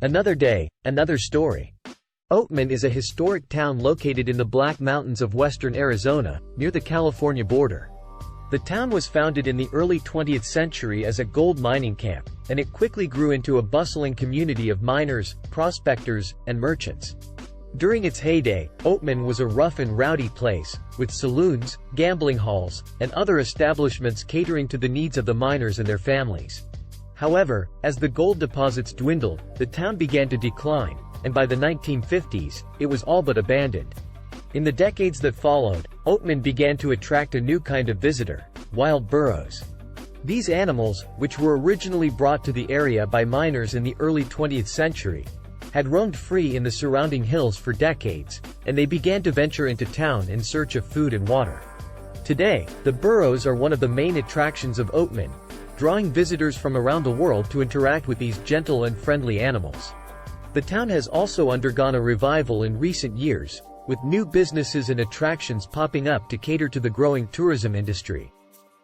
Another day, another story. Oatman is a historic town located in the Black Mountains of western Arizona, near the California border. The town was founded in the early 20th century as a gold mining camp, and it quickly grew into a bustling community of miners, prospectors, and merchants. During its heyday, Oatman was a rough and rowdy place, with saloons, gambling halls, and other establishments catering to the needs of the miners and their families. However, as the gold deposits dwindled, the town began to decline, and by the 1950s, it was all but abandoned. In the decades that followed, Oatman began to attract a new kind of visitor: wild burros. These animals, which were originally brought to the area by miners in the early 20th century, had roamed free in the surrounding hills for decades, and they began to venture into town in search of food and water. Today, the burros are one of the main attractions of Oatman, drawing visitors from around the world to interact with these gentle and friendly animals. The town has also undergone a revival in recent years, with new businesses and attractions popping up to cater to the growing tourism industry.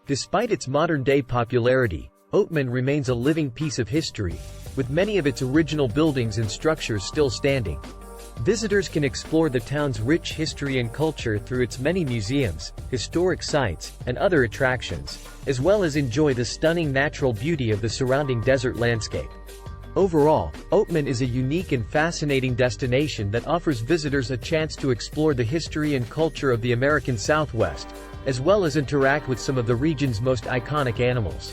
Despite its modern-day popularity, Oatman remains a living piece of history, with many of its original buildings and structures still standing. Visitors can explore the town's rich history and culture through its many museums, historic sites, and other attractions, as well as enjoy the stunning natural beauty of the surrounding desert landscape. Overall, Oatman is a unique and fascinating destination that offers visitors a chance to explore the history and culture of the American Southwest, as well as interact with some of the region's most iconic animals.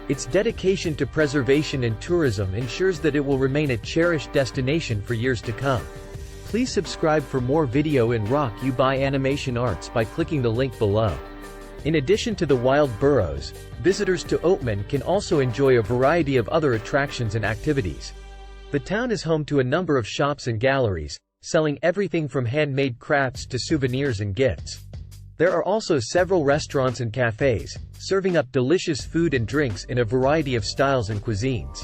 Its dedication to preservation and tourism ensures that it will remain a cherished destination for years to come. Please subscribe for more video in Rock You by Animation Arts by clicking the link below. In addition to the wild burros, visitors to Oatman can also enjoy a variety of other attractions and activities. The town is home to a number of shops and galleries, selling everything from handmade crafts to souvenirs and gifts. There are also several restaurants and cafes, serving up delicious food and drinks in a variety of styles and cuisines.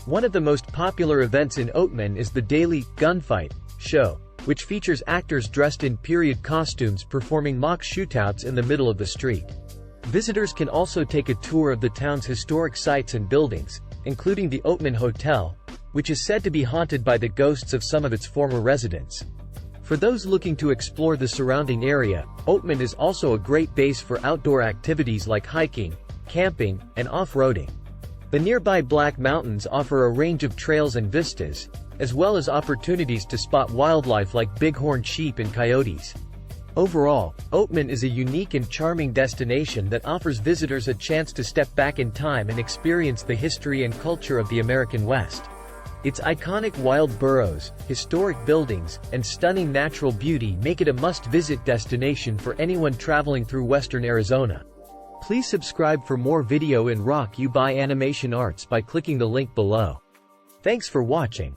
One of the most popular events in Oatman is the daily Gunfight show, which features actors dressed in period costumes performing mock shootouts in the middle of the street. Visitors can also take a tour of the town's historic sites and buildings, including the Oatman Hotel, which is said to be haunted by the ghosts of some of its former residents. For those looking to explore the surrounding area, Oatman is also a great base for outdoor activities like hiking, camping, and off-roading. The nearby Black Mountains offer a range of trails and vistas, as well as opportunities to spot wildlife like bighorn sheep and coyotes. Overall, Oatman is a unique and charming destination that offers visitors a chance to step back in time and experience the history and culture of the American West. Its iconic wild burros, historic buildings, and stunning natural beauty make it a must-visit destination for anyone traveling through western Arizona. Please subscribe for more video in Rock You by Animation Arts by clicking the link below. Thanks for watching.